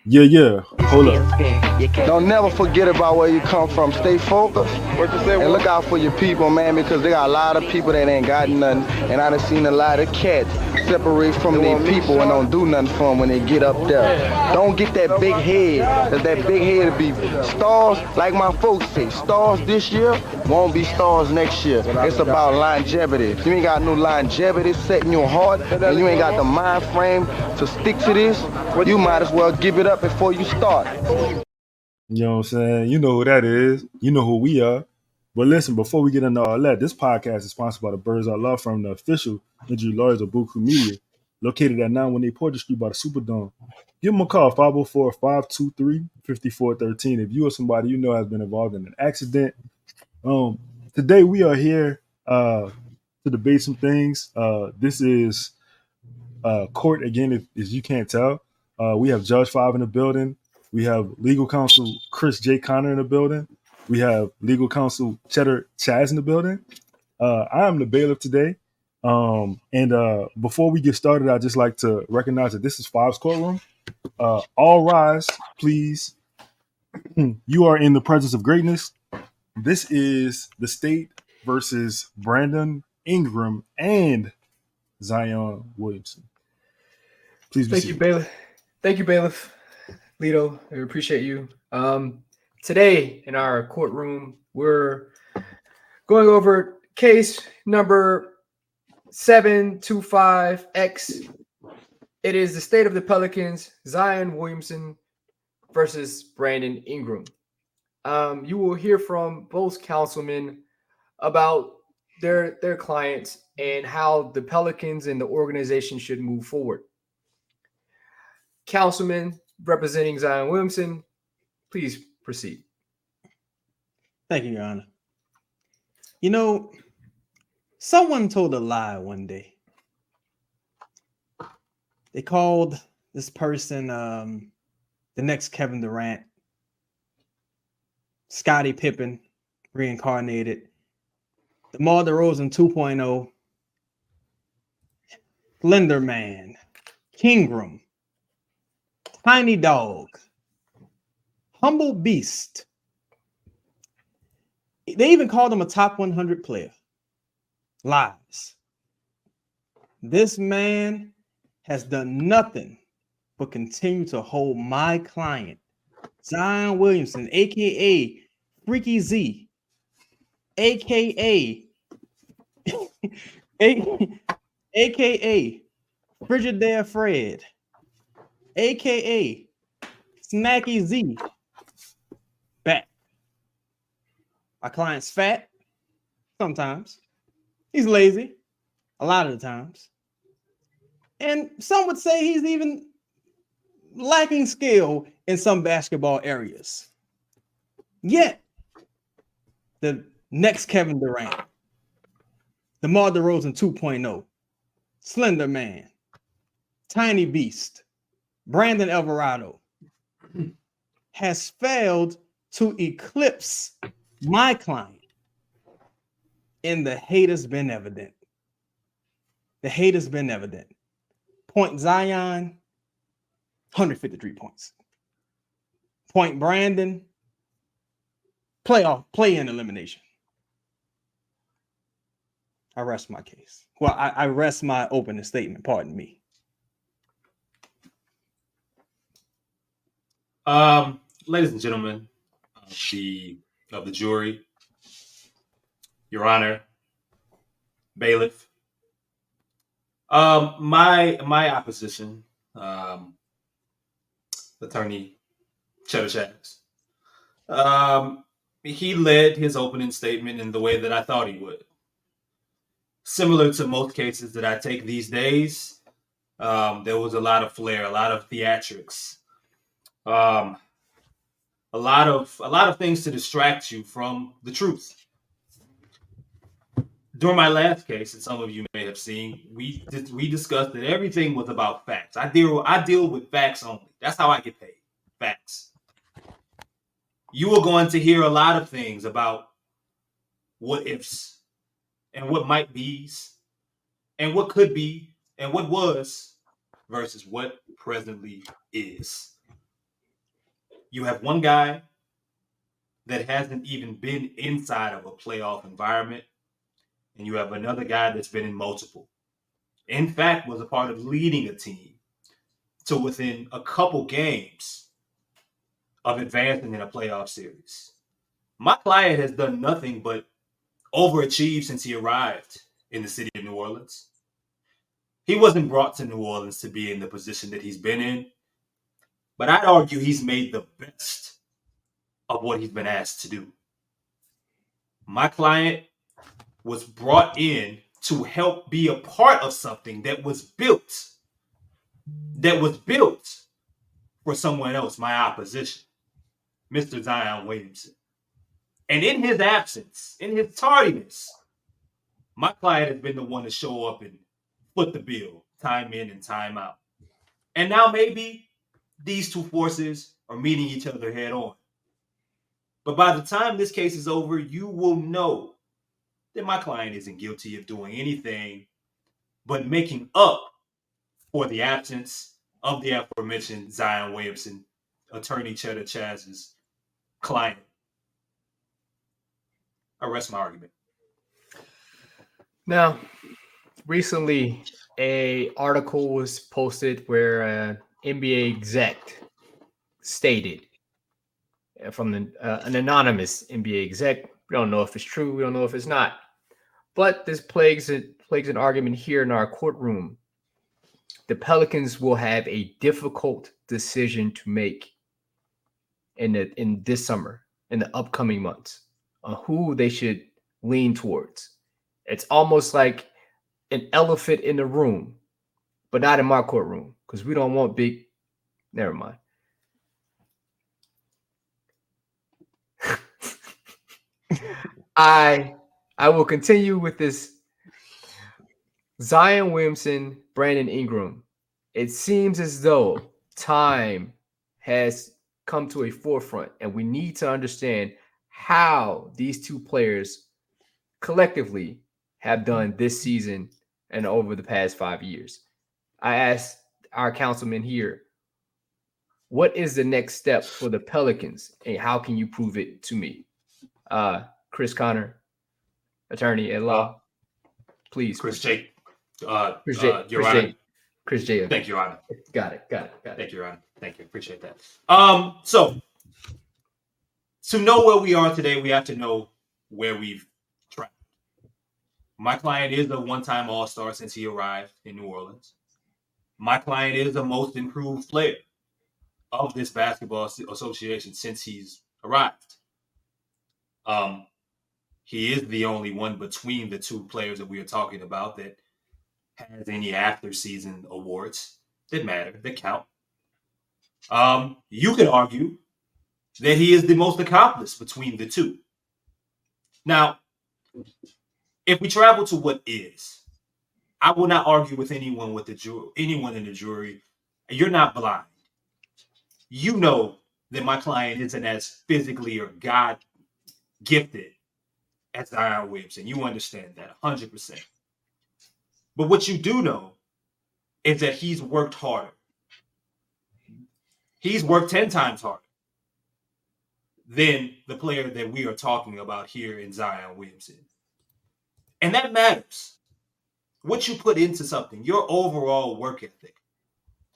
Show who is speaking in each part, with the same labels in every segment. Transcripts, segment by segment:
Speaker 1: Yeah. Hold up.
Speaker 2: Don't never forget about where you come from. Stay focused and look out for your people, man, because they got a lot of people that ain't got nothing. And I done seen a lot of cats separate from their people and don't do nothing for them when they get up there. Don't get that big head, because that big head will be stars, like my folks say. Stars this year won't be stars next year. It's about longevity. If you ain't got no longevity set in your heart and you ain't got the mind frame to stick to this, you might as well give it up before you start.
Speaker 1: You know what I'm saying? You know who that is. You know who we are. But listen, before we get into all that, this podcast is sponsored by the Birds Eye Law Firm, the official injury lawyers of Buku Media, located at 918 Porter Street by the Superdome. Give them a call, 504-523-5413. If you or somebody you know has been involved in an accident. Today we are here to debate some things. This is court again, if you can't tell. We have Judge Five in the building. We have legal counsel Chris J. Connor in the building. We have legal counsel Chedda Chaz in the building. I am the bailiff today. And before we get started, I'd just like to recognize that this is Five's courtroom. All rise, please. You are in the presence of greatness. This is the state versus Brandon Ingram and Zion Williamson. Please be
Speaker 3: Thank you,
Speaker 1: seated.
Speaker 3: Bailiff. Thank you, Bailiff. Lito, I appreciate you. Today in our courtroom, we're going over case number 725X. It is the state of the Pelicans, Zion Williamson versus Brandon Ingram. You will hear from both councilmen about their clients and how the Pelicans and the organization should move forward. Councilman representing Zion Williamson, please proceed.
Speaker 4: Thank you, Your Honor. You know, someone told a lie one day. They called this person the next Kevin Durant, Scottie Pippen, reincarnated, DeMar DeRozan 2.0, Slender Man, Ingram, Tiny Dog, Humble Beast. They even called him a top 100 player. Lies. This man has done nothing but continue to hold my client, Zion Williamson, a.k.a. Freaky Z, a.k.a. a.k.a. Frigidaire Fred, a.k.a. Snacky Z, back. My client's fat sometimes. He's lazy a lot of the times. And some would say he's even lacking skill in some basketball areas. Yet, the next Kevin Durant, DeMar DeRozan 2.0, Slender Man, Tiny Beast, Brandon Alvarado, has failed to eclipse my client. And the hate has been evident. The hate has been evident. Point Zion, 153 points. Point Brandon, play-in elimination. I rest my case. Well, I rest my opening statement. Pardon me.
Speaker 5: Ladies and gentlemen of the jury, Your Honor, bailiff. My opposition, attorney Chedda Chaz, he led his opening statement in the way that I thought he would. Similar to most cases that I take these days, there was a lot of flair, a lot of theatrics, a lot of things to distract you from the truth. During my last case, and some of you may have seen, we discussed that everything was about facts. I deal with facts only. That's how I get paid. Facts. You are going to hear a lot of things about what ifs and what might be's and what could be and what was. versus what presently is. You have one guy that hasn't even been inside of a playoff environment, and you have another guy that's been in multiple. In fact, was a part of leading a team to within a couple games of advancing in a playoff series. My client has done nothing but overachieve since he arrived in the city of New Orleans. He wasn't brought to New Orleans to be in the position that he's been in, but I'd argue he's made the best of what he's been asked to do. My client was brought in to help be a part of something that was built for someone else, my opposition, Mr. Zion Williamson. And in his absence, in his tardiness, my client has been the one to show up and foot the bill, time in and time out. And now maybe these two forces are meeting each other head on. But by the time this case is over, you will know that my client isn't guilty of doing anything but making up for the absence of the aforementioned Zion Williamson, attorney Chedda Chaz's client. I rest my argument.
Speaker 3: Now, recently, an article was posted where an NBA exec stated from an anonymous NBA exec. We don't know if it's true. We don't know if it's not. But this plagues an argument here in our courtroom. The Pelicans will have a difficult decision to make in this summer, in the upcoming months, on who they should lean towards. It's almost like an elephant in the room, but not in my courtroom, because we don't want big. Never mind. I will continue with this. Zion Williamson, Brandon Ingram. It seems as though time has come to a forefront, and we need to understand how these two players collectively have done this season and over the past 5 years. I asked our councilman here, what is the next step for the Pelicans, and how can you prove it to me? Chris Connor, attorney at law, please.
Speaker 5: Chris J.
Speaker 3: Your Honor. Chris J.
Speaker 5: Thank you, Your Honor.
Speaker 3: Got it.
Speaker 5: Thank you, Your Honor. Thank you. Appreciate that. So to know where we are today, we have to know where we've traveled. My client is a one-time All-Star since he arrived in New Orleans. My client is the most improved player of this basketball association since he's arrived. He is the only one between the two players that we are talking about that has any after-season awards that matter, that count. You could argue that he is the most accomplished between the two. Now, if we travel to what is, I will not argue with anyone in the jury. You're not blind. You know that my client isn't as physically or God gifted as Zion Williamson. You understand that 100%. But what you do know is that he's worked harder. He's worked 10 times harder than the player that we are talking about here in Zion Williamson. And that matters. What you put into something, your overall work ethic.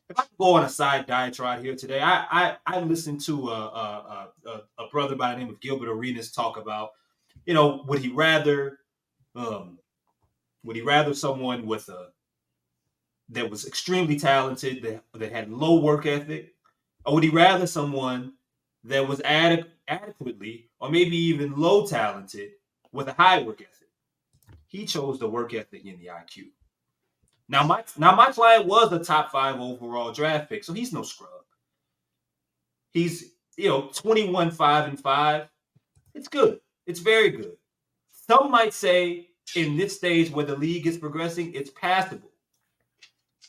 Speaker 5: If I go on a side diatribe here today, I listened to a brother by the name of Gilbert Arenas talk about, would he rather someone that was extremely talented, that had low work ethic, or would he rather someone that was adequately or maybe even low talented with a high work ethic? He chose the work ethic in the IQ. Now my client was a top 5 overall draft pick, so he's no scrub. He's 21-5-5. It's good. It's very good. Some might say in this stage where the league is progressing, it's passable.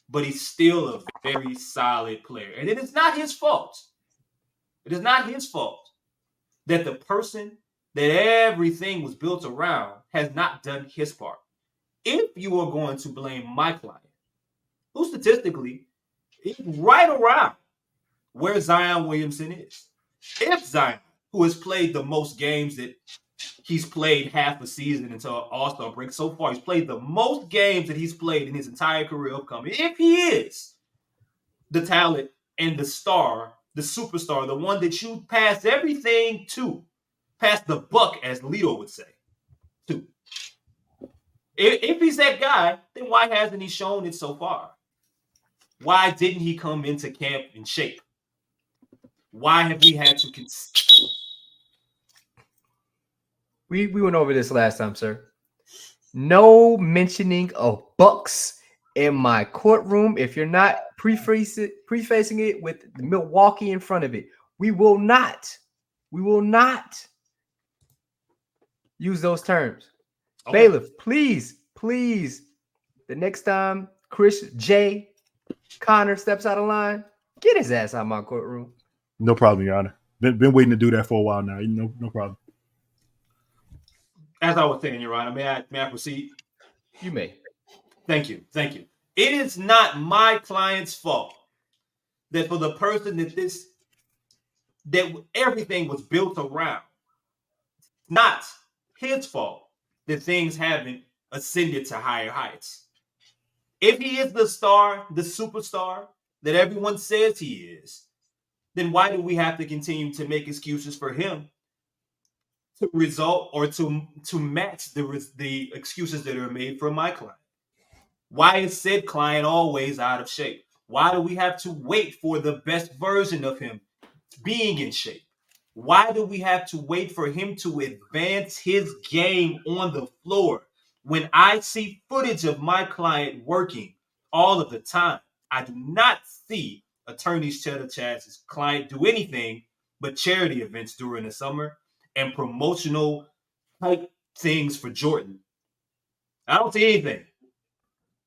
Speaker 5: But he's still a very solid player. And it is not his fault. It is not his fault that the person that everything was built around has not done his part. If you are going to blame my client, who statistically He's right around where Zion Williamson is. If Zion, who has played the most games that he's played half a season until All-Star break so far, he's played the most games that he's played in his entire career upcoming. If he is the talent and the star, the superstar, the one that you pass everything to, pass the buck, as Leo would say, to. If he's that guy, then why hasn't he shown it so far? Why didn't he come into camp in shape? Why have we had to
Speaker 3: We went over this last time, sir. No mentioning of Bucks in my courtroom. If you're not prefacing it with the Milwaukee in front of it, we will not use those terms. Okay. Bailiff, please, the next time Chris J. Connor steps out of line, get his ass out of my courtroom.
Speaker 1: No problem, Your Honor. Been waiting to do that for a while now. No problem.
Speaker 5: As I was saying, Your Honor, may I proceed?
Speaker 3: You may.
Speaker 5: Thank you. It is not my client's fault that for the person that everything was built around, not his fault that things haven't ascended to higher heights. If he is the star, the superstar that everyone says he is, then why do we have to continue to make excuses for him to result or to match the excuses that are made for my client? Why is said client always out of shape? Why do we have to wait for the best version of him being in shape? Why do we have to wait for him to advance his game on the floor? When I see footage of my client working all of the time, I do not see attorneys Chedda Chaz's client do anything but charity events during the summer and promotional type things for Jordan. I don't see anything.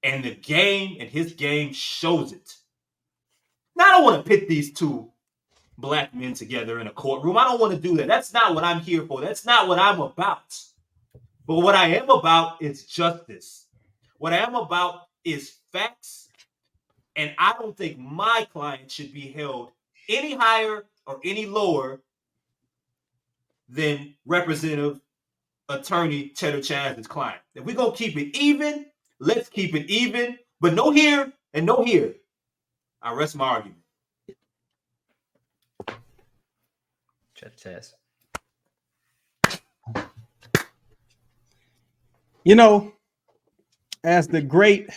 Speaker 5: And the game and his game shows it. Now, I don't want to pit these two black men together in a courtroom. I don't want to do that. That's not what I'm here for. That's not what I'm about. But what I am about is justice. What I am about is facts. And I don't think my client should be held any higher or any lower than Representative Attorney Chedda Chaz's client. If we're going to keep it even, let's keep it even. But no here and no here. I rest my argument.
Speaker 3: Chedda Chaz.
Speaker 4: You know, as the great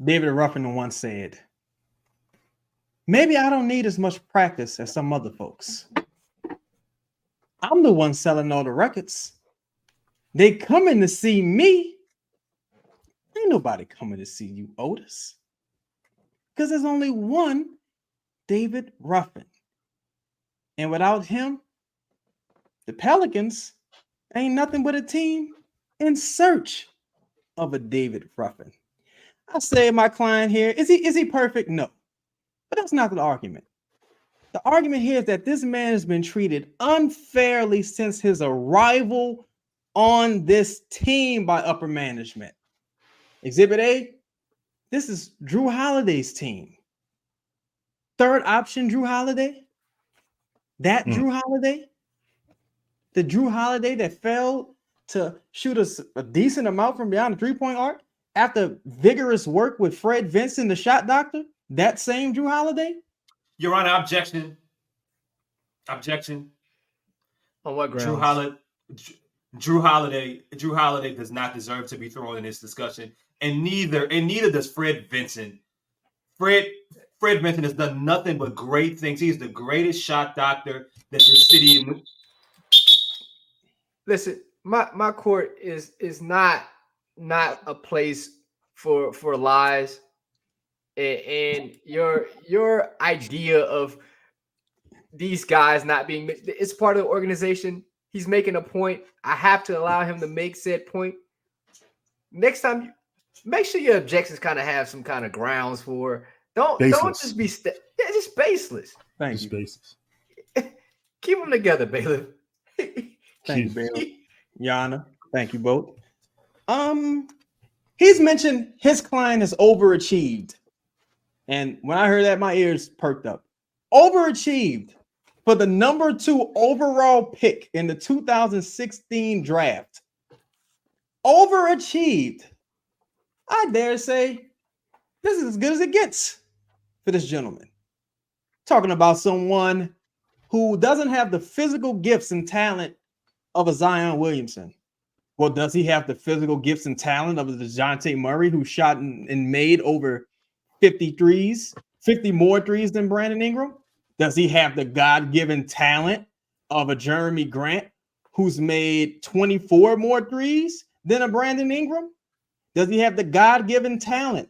Speaker 4: David Ruffin once said, maybe I don't need as much practice as some other folks. I'm the one selling all the records. They coming to see me. Ain't nobody coming to see you, Otis. Because there's only one David Ruffin. And without him, the Pelicans ain't nothing but a team in search of a David Ruffin. I say my client here, is he perfect? No. But that's not the argument. The argument here is that this man has been treated unfairly since his arrival on this team by upper management. Exhibit A, this is Drew Holiday's team. Third option, Drew Holiday. That Drew Holiday. The Drew Holiday that failed to shoot a decent amount from beyond the three-point arc after vigorous work with Fred Vinson, the shot doctor. That same Drew Holiday.
Speaker 5: Your Honor, objection. Objection.
Speaker 3: On what grounds?
Speaker 5: Drew Holiday does not deserve to be thrown in this discussion, and neither does Fred Vinson. Fred Vinson has done nothing but great things. He is the greatest shot doctor that this city.
Speaker 3: Listen, my court is not a place for lies, and your idea of these guys not being, it's part of the organization. He's making a point. I have to allow him to make said point. Next time, make sure your objections kind of have some kind of grounds for. Don't just be just baseless.
Speaker 4: Thank you.
Speaker 1: Baseless.
Speaker 3: Keep them together, bailiff.
Speaker 4: Thank you, bailiff. Yana, thank you both. He's mentioned his client has overachieved. And when I heard that, my ears perked up. Overachieved for the number 2 overall pick in the 2016 draft. Overachieved. I dare say this is as good as it gets for this gentleman. Talking about someone who doesn't have the physical gifts and talent of a Zion Williamson. Well, does he have the physical gifts and talent of a DeJounte Murray who shot and made over 50 threes, 50 more threes than Brandon Ingram? Does he have the God-given talent of a Jeremy Grant who's made 24 more threes than a Brandon Ingram? Does he have the God-given talent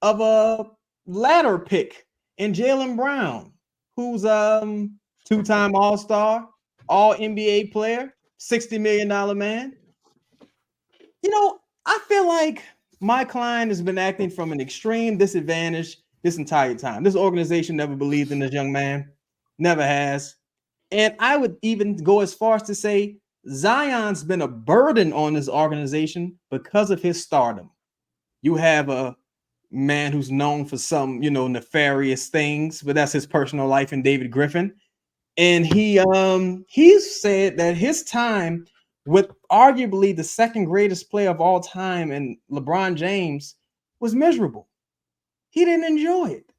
Speaker 4: of a ladder pick in Jaylen Brown, who's two-time All-Star, All-NBA player, $60 million man? You know, I feel like my client has been acting from an extreme disadvantage this entire time. This organization never believed in this young man, never has. And I would even go as far as to say Zion's been a burden on this organization because of his stardom. You have a man who's known for some, nefarious things, but that's his personal life in David Griffin. And he's said that his time with arguably the second greatest player of all time and LeBron James was miserable. He didn't enjoy it.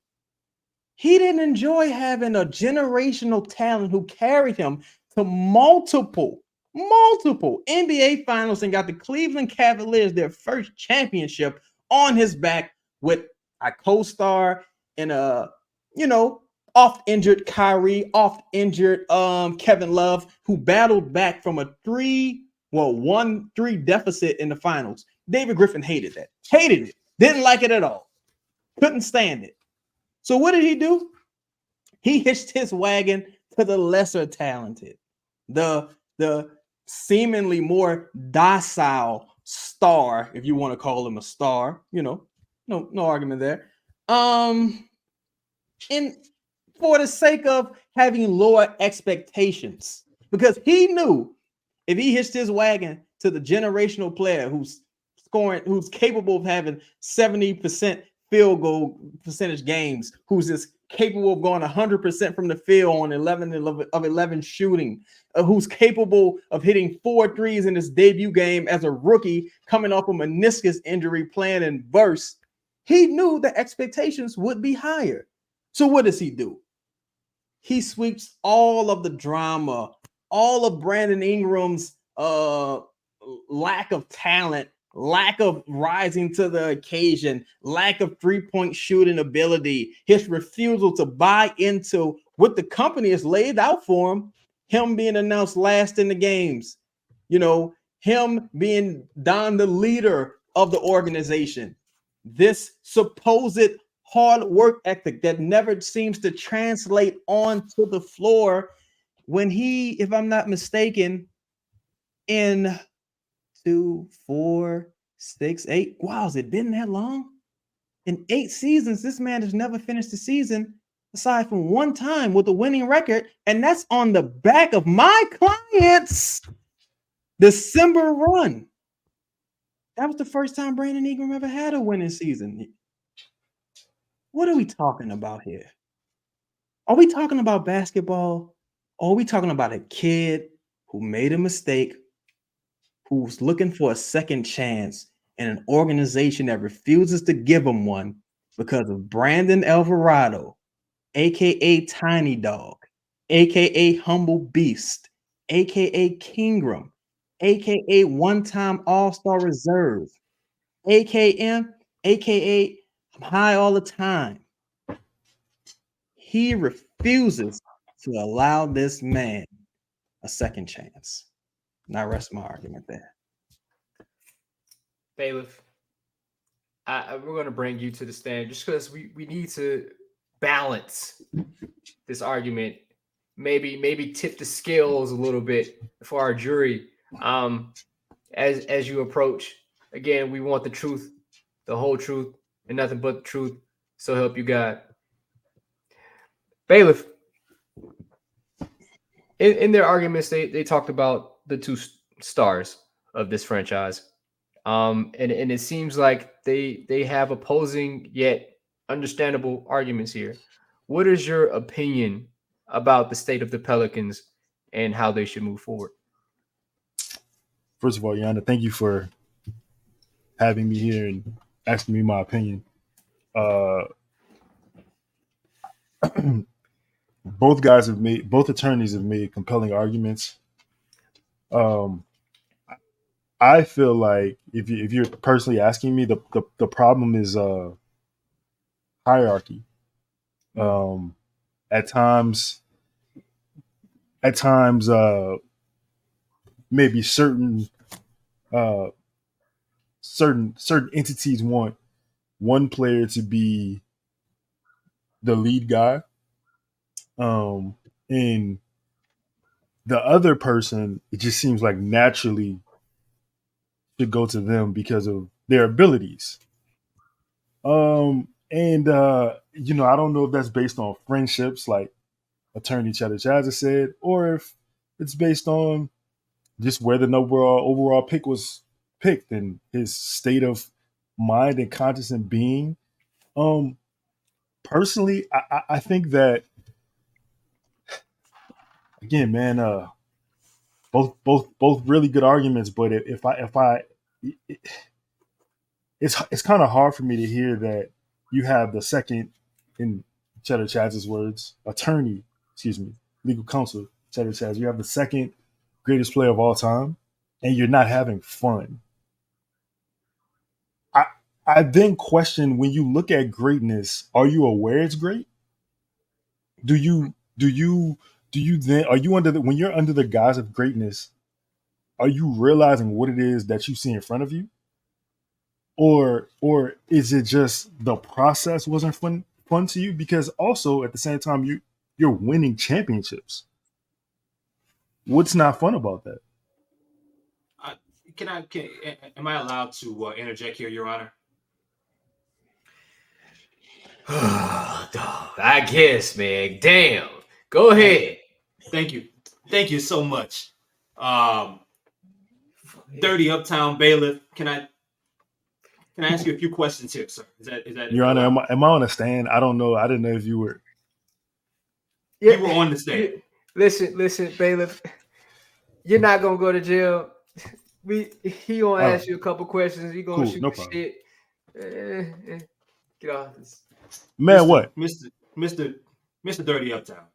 Speaker 4: He didn't enjoy having a generational talent who carried him to multiple NBA finals and got the Cleveland Cavaliers their first championship on his back with a co-star and oft-injured Kyrie, oft-injured Kevin Love, who battled back from a 1-3 deficit in the finals. David Griffin hated that. Hated it. Didn't like it at all. Couldn't stand it. So what did he do? He hitched his wagon to the lesser talented, the seemingly more docile star, if you want to call him a star. No argument there. And for the sake of having lower expectations, because he knew if he hitched his wagon to the generational player who's capable of having 70% field goal percentage games, who's just capable of going 100% from the field on 11 shooting, who's capable of hitting 4 threes in his debut game as a rookie coming off a meniscus injury playing in bursts, he knew the expectations would be higher. So what does he do? He sweeps all of the drama, all of Brandon Ingram's lack of talent, lack of rising to the occasion, lack of three-point shooting ability, his refusal to buy into what the company has laid out for him being announced last in the games, him being Don the leader of the organization, this supposed hard work ethic that never seems to translate onto the floor when he, if I'm not mistaken, in 2, 4, 6, 8. Wow, has it been that long? In 8 seasons, this man has never finished the season aside from one time with a winning record, and that's on the back of my client's December run. That was the first time Brandon Ingram ever had a winning season. What are we talking about here? Are we talking about basketball? Or are we talking about a kid who made a mistake, who's looking for a second chance, and an organization that refuses to give him one because of Brandon Alvarado, aka Tiny Dog, aka Humble Beast, aka Kingram, aka one-time All-Star Reserve, aka I'm high all the time. He refuses to allow this man a second chance. And I rest my argument there.
Speaker 3: Bailiff, we're going to bring you to the stand just because we need to balance this argument. Maybe tip the scales a little bit for our jury. As you approach, again, we want the truth, the whole truth, and nothing but the truth. So help you God. Bailiff, in their arguments, they talked about the 2 stars of this franchise. And it seems like they have opposing yet understandable arguments here. What is your opinion about the state of the Pelicans and how they should move forward?
Speaker 1: First of all, Yana, thank you for having me here and asking me my opinion. Uh, both attorneys have made compelling arguments. Um, I feel like if you're personally asking me, the problem is hierarchy. Um, at times, at times, maybe uh, certain entities want one player to be the lead guy, and the other person, it just seems like naturally should go to them because of their abilities. And I don't know if that's based on friendships, like attorney Chedda Chaz has said, or if it's based on just where the overall pick was picked and his state of mind and conscious and being. Um, Personally, I think that again, man, both really good arguments. But if I it's kind of hard for me to hear that you have the second, in Chedda Chaz's words, attorney, excuse me, legal counsel, Chedda Chaz, you have the second greatest player of all time, and you're not having fun. I I then question, when you look at greatness, are you aware it's great? Do you then, are you under the, when you're under the guise of greatness, are you realizing what it is that you see in front of you? Or is it just the process wasn't fun to you? Because also at the same time, you're winning championships. What's not fun about that?
Speaker 5: Uh, am I allowed to interject here, Your Honor?
Speaker 3: I guess, man. Damn. Go ahead.
Speaker 5: Thank you. Thank you so much. Dirty Uptown Bailiff, can I ask you a few questions here, sir? Is
Speaker 1: Your
Speaker 5: that
Speaker 1: Honor,
Speaker 5: allowed?
Speaker 1: am I on a stand? I don't know. I didn't know if you were.
Speaker 3: Yeah.
Speaker 5: You were on the stand.
Speaker 3: Listen, bailiff. You're not gonna go to jail. He gonna
Speaker 1: Oh,
Speaker 3: ask you a couple questions. He gonna
Speaker 1: cool.
Speaker 3: shoot
Speaker 1: No
Speaker 3: the
Speaker 1: problem.
Speaker 3: shit. Get off this.
Speaker 1: Man,
Speaker 5: Mr.
Speaker 1: what?
Speaker 5: Mr. Mr. Mr. Dirty Uptown.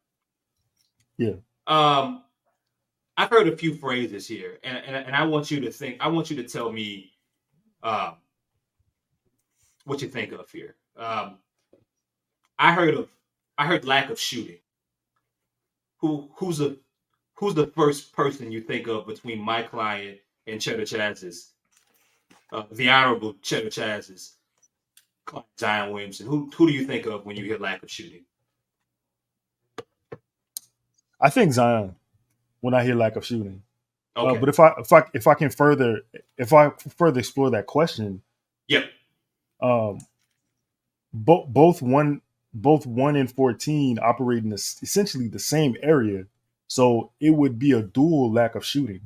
Speaker 1: Yeah.
Speaker 5: Um, I've heard a few phrases here, and I want you to tell me um, what you think of here. I heard lack of shooting. Who's the first person you think of between my client and Chedda Chaz's, the Honorable Chedda Chaz's client, Zion Williamson? Who do you think of when you hear lack of shooting?
Speaker 1: I think Zion when I hear lack of shooting.
Speaker 5: Okay.
Speaker 1: But if I can further explore that question,
Speaker 5: Yep.
Speaker 1: um, both one and 14 operate in essentially the same area, so it would be a dual lack of shooting.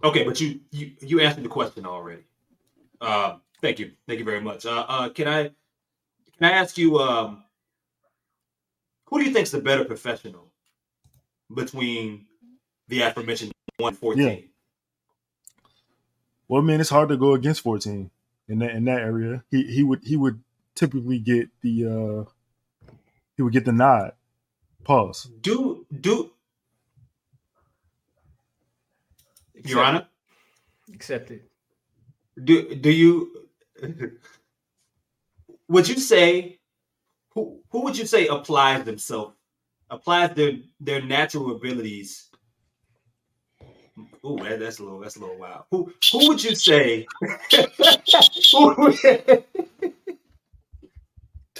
Speaker 5: Okay, but you answered the question already. Thank you very much. Can I ask you who do you think's the better professional between the aforementioned 114?
Speaker 1: Yeah. Well, I mean, it's hard to go against 14 in that area. He would typically get the nod. Pause.
Speaker 5: Do Your
Speaker 3: Accept,
Speaker 5: Honor?
Speaker 3: accept it.
Speaker 5: Do you would you say who would you say applies their natural abilities? Ooh, that's a little wild. Who would you say who,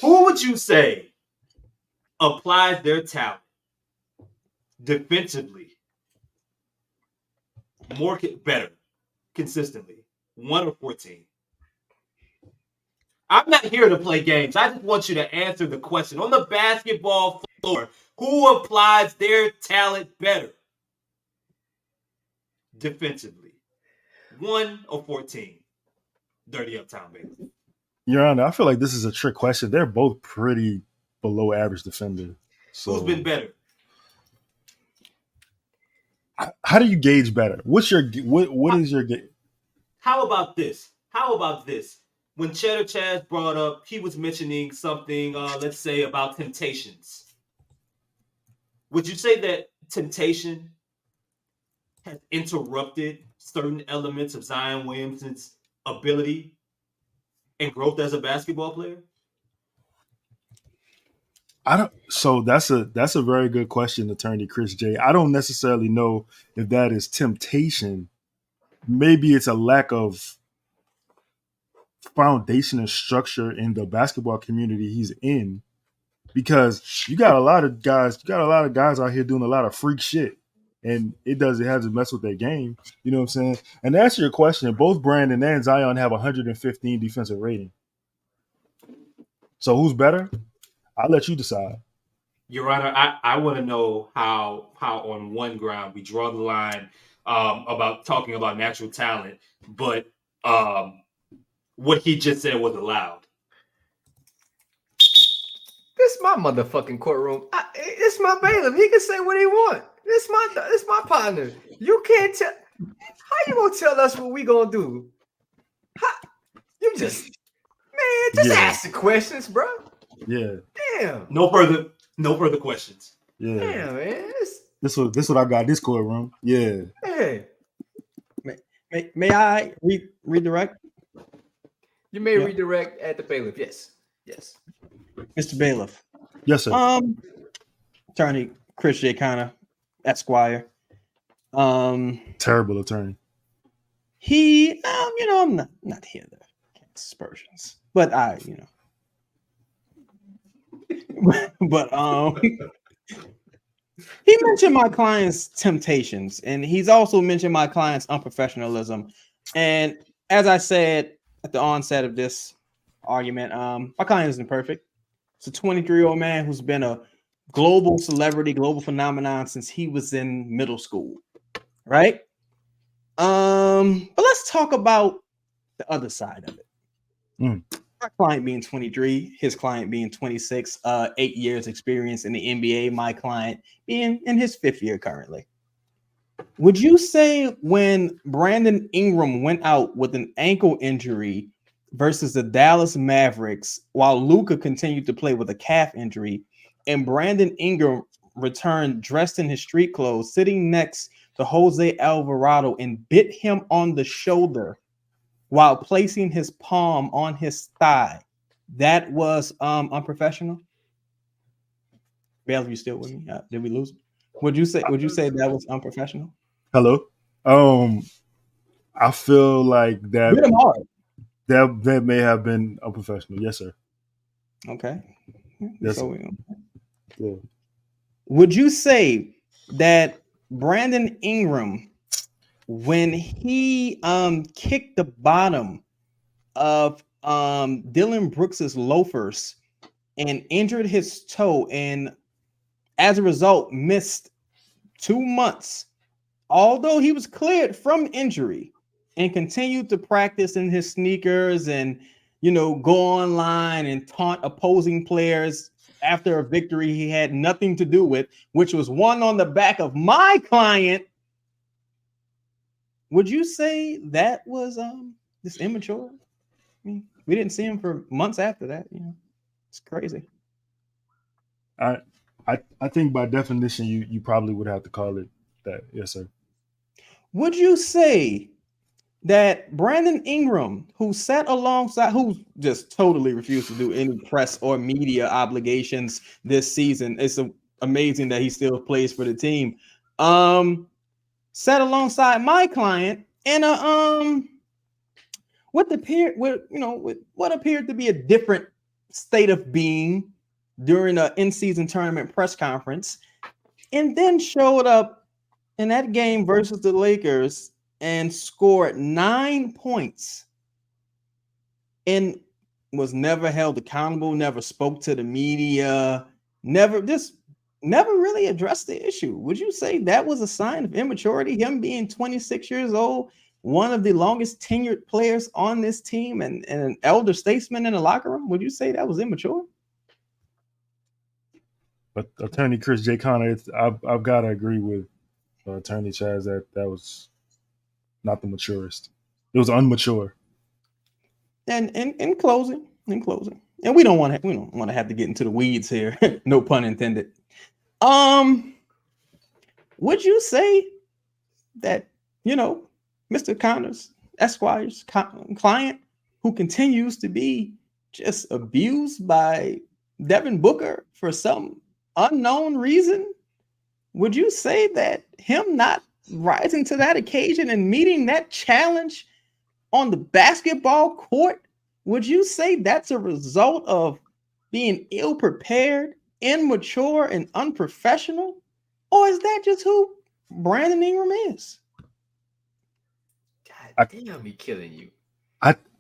Speaker 5: who would you say applies their talent defensively better consistently? 1 or 14? I'm not here to play games. I just want you to answer the question. On the basketball floor, who applies their talent better defensively? 1 or 14? Dirty Uptown, baby.
Speaker 1: Your Honor, I feel like this is a trick question. They're both pretty below average defender. So
Speaker 5: Who's been better?
Speaker 1: how do you gauge better? What's your what is your gauge?
Speaker 5: How about this? How about this? When Chedda Chaz brought up, he was mentioning something, let's say, about temptations. Would you say that temptation has interrupted certain elements of Zion Williamson's ability and growth as a basketball player?
Speaker 1: I don't. So that's a very good question, Attorney Chris J. I don't necessarily know if that is temptation. Maybe it's a lack of foundation and structure in the basketball community he's in, because you got a lot of guys out here doing a lot of freak shit, and it hasn't messed with their game. You know what I'm saying? And to answer your question, both Brandon and Zion have 115 defensive rating. So who's better? I'll let you decide.
Speaker 5: Your Honor, I want to know how on one ground we draw the line about talking about natural talent, but what he just said was allowed.
Speaker 3: This my motherfucking courtroom. It's my bailiff. He can say what he want. This my partner. You can't tell. How you gonna tell us what we gonna do? You just ask the questions, bro.
Speaker 1: Yeah.
Speaker 3: Damn.
Speaker 5: No further questions.
Speaker 1: Yeah.
Speaker 3: Damn, man.
Speaker 1: This what I got this courtroom. Yeah.
Speaker 3: Hey.
Speaker 4: May I redirect?
Speaker 3: You may redirect at the bailiff. Yes. Yes.
Speaker 4: Mr. Bailiff.
Speaker 1: Yes, sir.
Speaker 4: Attorney Chris J. Connor, Esquire.
Speaker 1: Terrible attorney.
Speaker 4: He, I'm not here to cast aspersions, but but he mentioned my client's temptations, and he's also mentioned my client's unprofessionalism. And as I said at the onset of this argument, my client isn't perfect. It's a 23-year-old man who's been a global celebrity, global phenomenon since he was in middle school, right? But let's talk about the other side of it. My client being 23, his client being 26, 8 years experience in the NBA, my client being in his 5th year currently. Would you say when Brandon Ingram went out with an ankle injury versus the Dallas Mavericks, while Luka continued to play with a calf injury, and Brandon Ingram returned dressed in his street clothes, sitting next to Jose Alvarado and bit him on the shoulder while placing his palm on his thigh, that was unprofessional? Bailiff, you still with me? Did we lose? Would you say that was unprofessional?
Speaker 1: Hello. I feel like that may have been unprofessional. Yes, sir.
Speaker 4: Okay.
Speaker 1: Yes.
Speaker 4: So,
Speaker 1: Yeah.
Speaker 4: would you say that Brandon Ingram, when he kicked the bottom of Dylan Brooks's loafers and injured his toe, and as a result missed 2 months, although he was cleared from injury, and continued to practice in his sneakers and go online and taunt opposing players after a victory he had nothing to do with, which was won on the back of my client? Would you say that was just immature? I mean, we didn't see him for months after that. It's crazy.
Speaker 1: I think by definition you probably would have to call it that. Yes, sir.
Speaker 4: Would you say that Brandon Ingram, who sat alongside, who just totally refused to do any press or media obligations this season, it's amazing that he still plays for the team, sat alongside my client in a with what appeared to be a different state of being during an in-season tournament press conference, and then showed up in that game versus the Lakers and scored 9 points and was never held accountable, never spoke to the media, never really addressed the issue? Would you say that was a sign of immaturity, him being 26 years old one of the longest tenured players on this team and an elder statesman in the locker room, would you say that was immature?
Speaker 1: But Attorney Chris J. Connor, I've got to agree with Attorney Chaz that was not the maturest. It was unmature.
Speaker 4: And in closing, and we don't want to have to get into the weeds here. No pun intended. Would you say that, Mr. Connor's Esquire's client, who continues to be just abused by Devin Booker for some unknown reason, would you say that him not rising to that occasion and meeting that challenge on the basketball court, would you say that's a result of being ill-prepared, immature, and unprofessional? Or is that just who Brandon Ingram is?
Speaker 3: God damn, he killing you.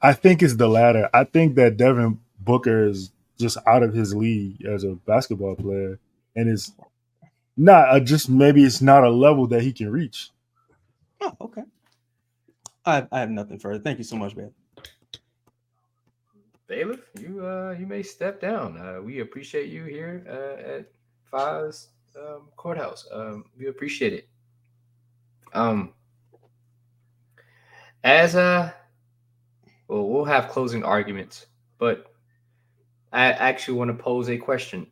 Speaker 1: I think it's the latter. I think that Devin Booker is just out of his league as a basketball player, and it's not maybe it's not a level that he can reach.
Speaker 4: Oh, okay. I have nothing further. Thank you so much, man.
Speaker 3: Bailiff, you may step down. We appreciate you here at Fives Courthouse. We appreciate it. We'll have closing arguments, but I actually want to pose a question.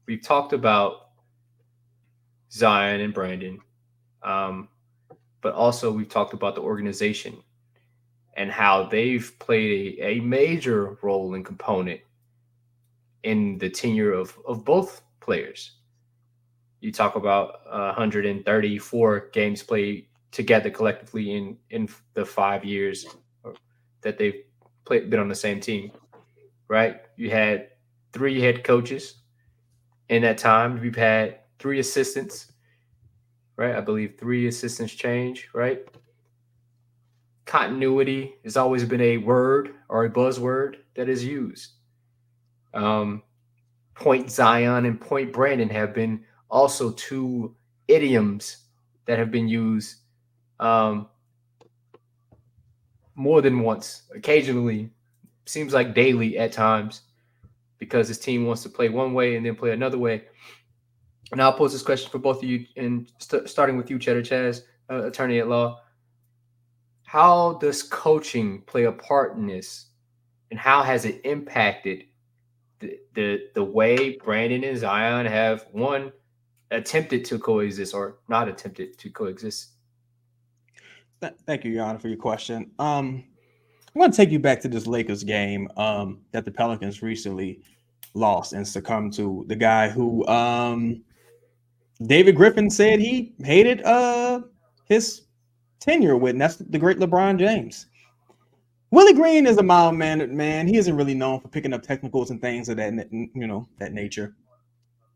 Speaker 3: We've talked about Zion and Brandon, but also we've talked about the organization and how they've played a major role and component in the tenure of both players. You talk about 134 games played together collectively in the 5 years that they've been on the same team, right? You had 3 head coaches in that time. We've had 3 assistants, right? I believe 3 assistants change, right? Continuity has always been a word or a buzzword that is used. Point Zion and Point Brandon have been also 2 idioms that have been used more than once, occasionally, seems like daily at times, because his team wants to play one way and then play another way. And I'll pose this question for both of you, and starting with you, Chedda Chaz, attorney at law. How does coaching play a part in this, and how has it impacted the way Brandon and Zion have, one, attempted to coexist or not attempted to coexist?
Speaker 4: Thank you, Your Honor, for your question. I'm going to take you back to this Lakers game that the Pelicans recently lost and succumbed to. The guy who David Griffin said he hated his tenure with, and that's the great LeBron James. Willie Green is a mild-mannered man. He isn't really known for picking up technicals and things of that nature.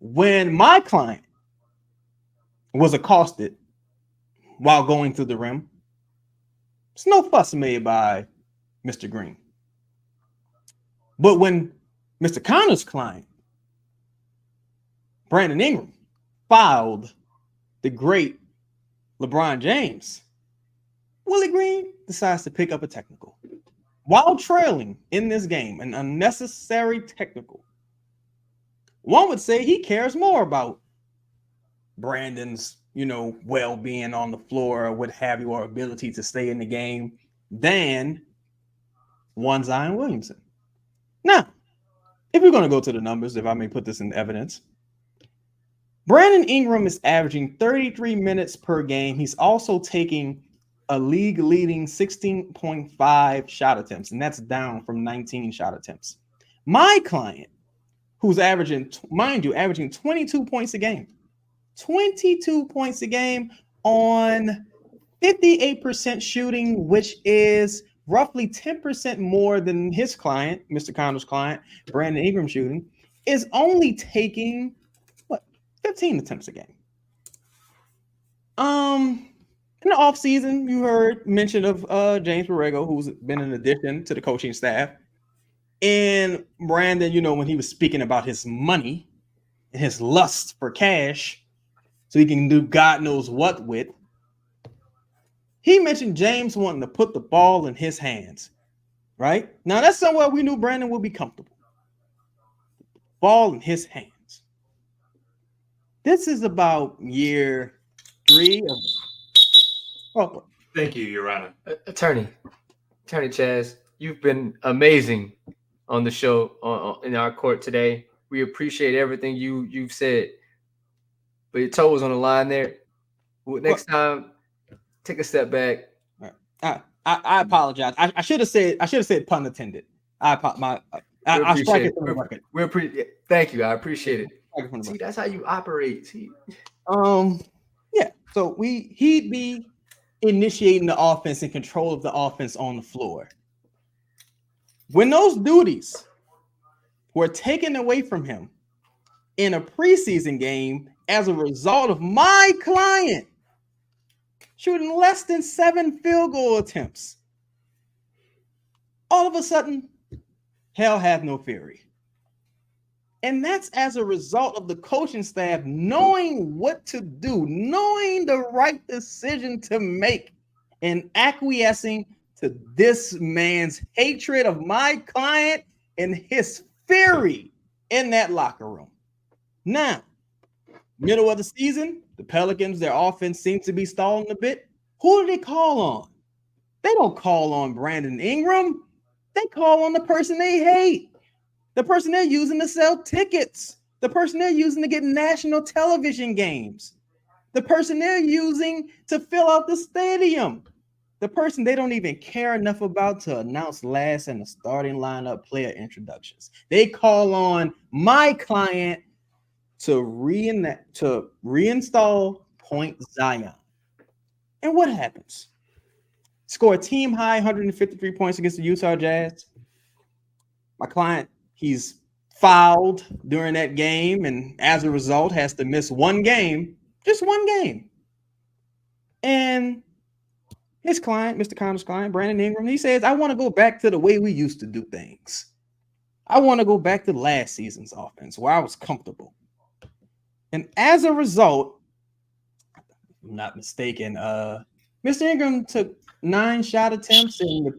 Speaker 4: When my client was accosted while going through the rim, there's no fuss made by Mr. Green. But when Mr. Connor's client, Brandon Ingram, fouled the great LeBron James, Willie Green decides to pick up a technical while trailing in this game, an unnecessary technical. One would say he cares more about Brandon's, well-being on the floor or what have you, or ability to stay in the game than one Zion Williamson. Now, if we're going to go to the numbers, if I may put this in evidence, Brandon Ingram is averaging 33 minutes per game. He's also taking a league-leading 16.5 shot attempts, and that's down from 19 shot attempts. My client, who's averaging 22 points a game, 22 points a game on 58% shooting, which is roughly 10% more than his client, Mr. Connor's client, Brandon Ingram shooting, is only taking 15 attempts a game. In the offseason, you heard mention of James Borrego, who's been an addition to the coaching staff. And Brandon, when he was speaking about his money and his lust for cash, so he can do God knows what with, He mentioned James wanting to put the ball in his hands. Right? Now, that's somewhere we knew Brandon would be comfortable. Ball in his hands. This is about year 3 of. Oh,
Speaker 5: Thank you, Your Honor.
Speaker 3: Attorney Chaz, you've been amazing on the show in our court today. We appreciate everything you've said, but your toe was on the line there. Next time, take a step back.
Speaker 4: I apologize. I should have said pun intended. I strike it from the record.
Speaker 3: Thank you. I appreciate it. See, that's how you operate. See.
Speaker 4: Yeah. So he'd be initiating the offense and control of the offense on the floor. When those duties were taken away from him in a preseason game as a result of my client shooting less than 7 field goal attempts, all of a sudden, hell hath no fury. And that's as a result of the coaching staff knowing what to do, knowing the right decision to make, and acquiescing to this man's hatred of my client and his fury in that locker room. Now, middle of the season, the Pelicans, their offense seems to be stalling a bit. Who do they call on? They don't call on Brandon Ingram. They call on the person they hate. The person they're using to sell tickets. The person they're using to get national television games. The person they're using to fill out the stadium. The person they don't even care enough about to announce last in the starting lineup player introductions. They call on my client to reinstall Point Zion. And what happens? Score a team high 153 points against the Utah Jazz. My client, he's fouled during that game, and as a result has to miss one game, just one game. And his client, Mr. Connor's client, Brandon Ingram, he says, I want to go back to the way we used to do things. I want to go back to last season's offense where I was comfortable. And as a result, if I'm not mistaken, Mr. Ingram took 9 shot attempts and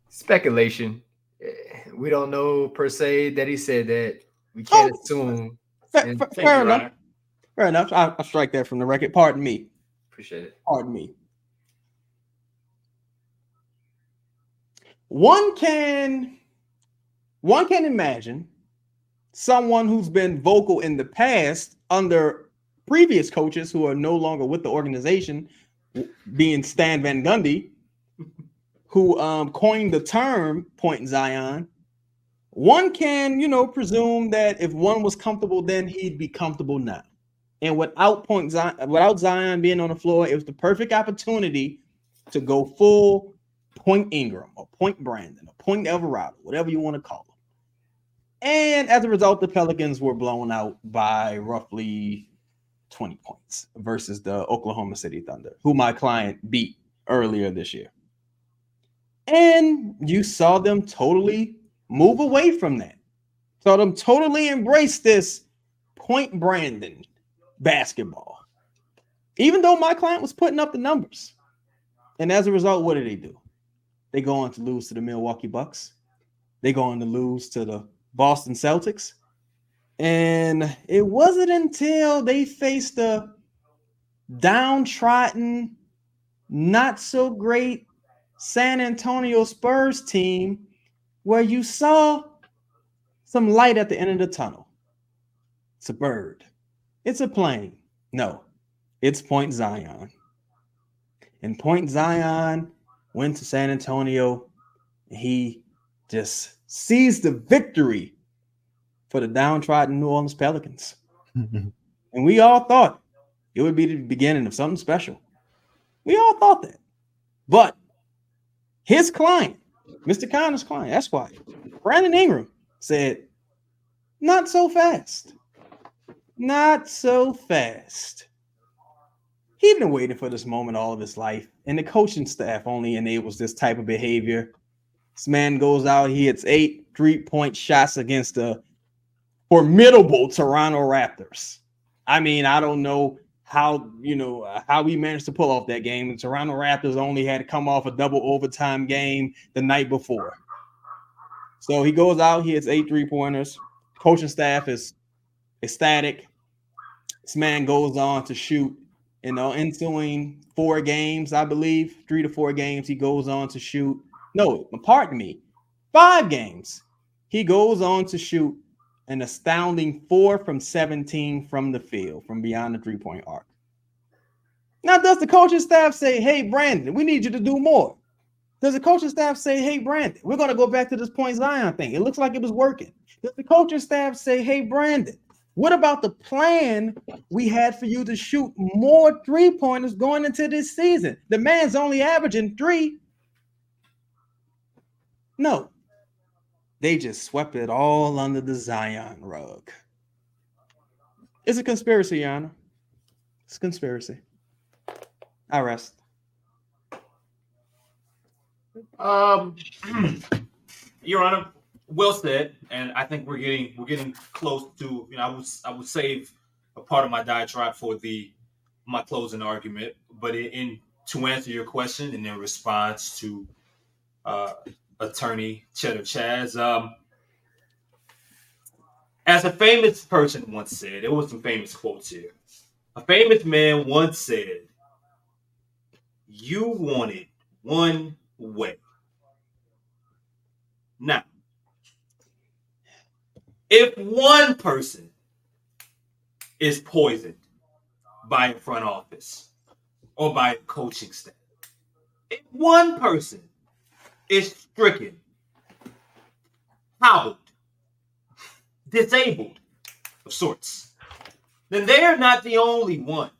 Speaker 3: speculation. We don't know per se that he said that. We can't assume.
Speaker 4: Fair enough. Fair enough. I'll strike that from the record. Pardon me.
Speaker 3: Appreciate it.
Speaker 4: Pardon me. One can imagine someone who's been vocal in the past under previous coaches who are no longer with the organization, being Stan Van Gundy, who coined the term Point Zion. One can, presume that if one was comfortable then, he'd be comfortable now. And without Zion being on the floor, it was the perfect opportunity to go full Point Ingram or Point Brandon or Point Alvarado, whatever you want to call them. And as a result, the Pelicans were blown out by roughly 20 points versus the Oklahoma City Thunder, who my client beat earlier this year. And you saw them totally move away from that. Saw them totally embrace this Point Brandon basketball, even though my client was putting up the numbers. And as a result, what do? They go on to lose to the Milwaukee Bucks. They go on to lose to the Boston Celtics. And it wasn't until they faced a downtrodden, not so great San Antonio Spurs team where you saw some light at the end of the tunnel. It's a bird. It's a plane. No, it's Point Zion. And Point Zion went to San Antonio. And he just seized the victory for the downtrodden New Orleans Pelicans. And we all thought it would be the beginning of something special. We all thought that. But his client, Mr. Connor's client, that's why Brandon Ingram said, not so fast. Not so fast. He'd been waiting for this moment all of his life, and the coaching staff only enables this type of behavior. This man goes out, he hits 8 3-point shots against the formidable Toronto Raptors. I mean, I don't know how we managed to pull off that game. The Toronto Raptors only had to come off a double overtime game the night before. So he goes out, he hits 8 3-pointers. Coaching staff is ecstatic. This man goes on to shoot, ensuing 4 games, I believe, 3 to 4 games. He goes on to shoot. No, pardon me, 5 games. He goes on to shoot an astounding 4 from 17 from the field, from beyond the 3-point arc. Now, does the coaching staff say, hey, Brandon, we need you to do more? Does the coaching staff say, hey, Brandon, we're going to go back to this point Zion thing? It looks like it was working. Does the coaching staff say, hey, Brandon, what about the plan we had for you to shoot more 3-pointers going into this season? The man's only averaging 3. No. They just swept it all under the Zion rug. It's a conspiracy, Your Honor. It's a conspiracy. I rest.
Speaker 5: Your Honor, well said, and I think we're getting close to. I would save a part of my diatribe for my closing argument, but to answer your question and in response to Attorney Chedda Chaz, as a famous person once said, there was some famous quotes here. A famous man once said, "You want it one way." Now, if one person is poisoned by a front office or by a coaching staff, if one person is stricken, hobbled, disabled of sorts, then they are not the only one.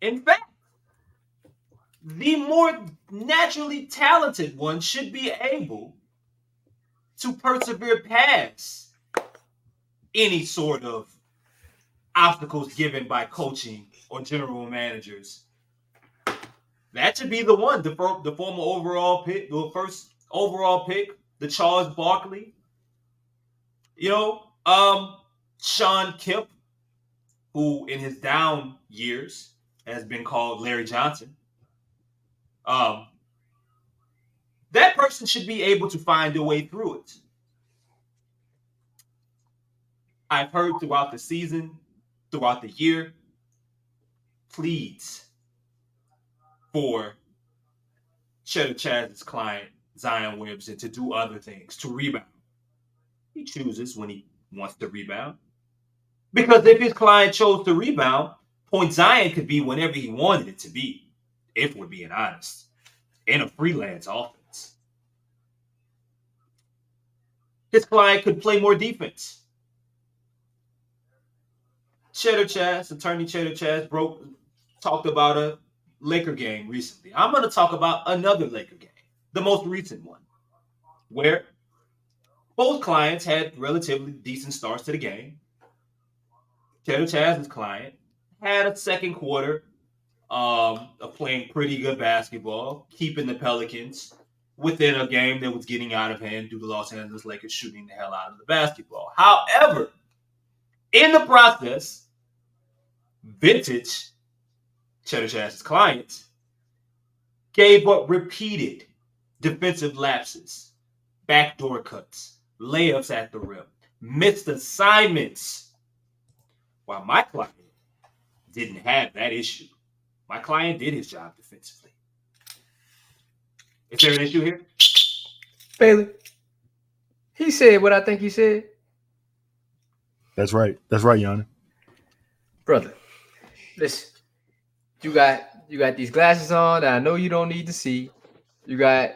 Speaker 5: In fact, the more naturally talented one should be able to persevere past any sort of obstacles given by coaching or general managers. That should be the one, the former overall pick, the first overall pick, the Charles Barkley. Sean Kemp, who in his down years has been called Larry Johnson. That person should be able to find a way through it. I've heard throughout the season, throughout the year, pleads for Chedda Chaz's client, Zion Williamson, to do other things, to rebound. He chooses when he wants to rebound. Because if his client chose to rebound, Point Zion could be whenever he wanted it to be, if we're being honest, in a freelance offense. His client could play more defense. Attorney Chedda Chaz talked about a Laker game recently. I'm going to talk about another Laker game, the most recent one, where both clients had relatively decent starts to the game. Chedda Chaz's client had a second quarter of playing pretty good basketball, keeping the Pelicans within a game that was getting out of hand due to Los Angeles Lakers shooting the hell out of the basketball. However, in the process, vintage Chedda Chaz's clients gave up repeated defensive lapses, backdoor cuts, layups at the rim, missed assignments, while my client didn't have that issue. My client did his job defensively. Is there an issue here?
Speaker 3: Bailey, he said what I think he said.
Speaker 1: That's right. That's right, Yana.
Speaker 3: Brother, listen. You got these glasses on that I know you don't need to see. You got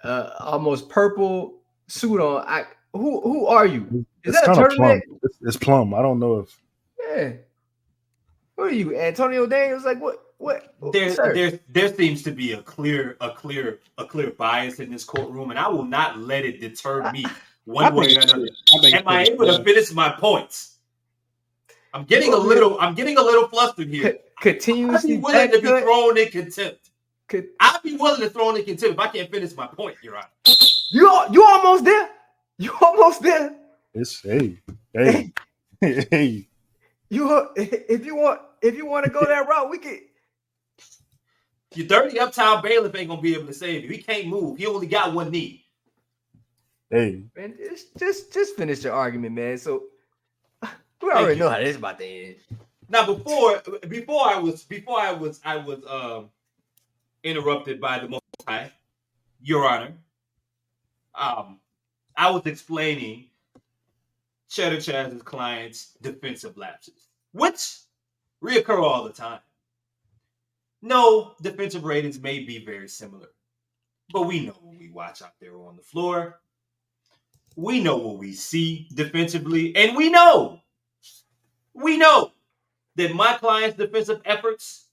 Speaker 3: almost purple suit on. Who are you? Is
Speaker 1: It's
Speaker 3: that a
Speaker 1: kind of plum.
Speaker 3: turtleneck?
Speaker 1: It's plum. I don't know if.
Speaker 3: Yeah. Who are you, Antonio Daniels? Like what?
Speaker 5: There seems to be a clear bias in this courtroom, and I will not let it deter me one way or another. Am I able to finish my points? I'm getting a little flustered here.
Speaker 3: Continuously
Speaker 5: I'd be willing to be thrown in contempt. I'd be willing to throw in contempt if I can't finish my point, Your Honor.
Speaker 3: You almost there. You almost there.
Speaker 1: It's hey.
Speaker 3: If you want to go that route, we can.
Speaker 5: Your dirty uptown bailiff ain't gonna be able to save you. He can't move. He only got one knee.
Speaker 1: Hey,
Speaker 3: Man, just finish the argument, man. So we
Speaker 5: Thank
Speaker 3: already
Speaker 5: you.
Speaker 3: know how this is about to end.
Speaker 5: Now, before I was interrupted by the Most High, Your Honor. I was explaining Chedda Chaz's client's defensive lapses, which reoccur all the time. No, defensive ratings may be very similar, but we know what we watch out there on the floor. We know what we see defensively, and we know that my client's defensive efforts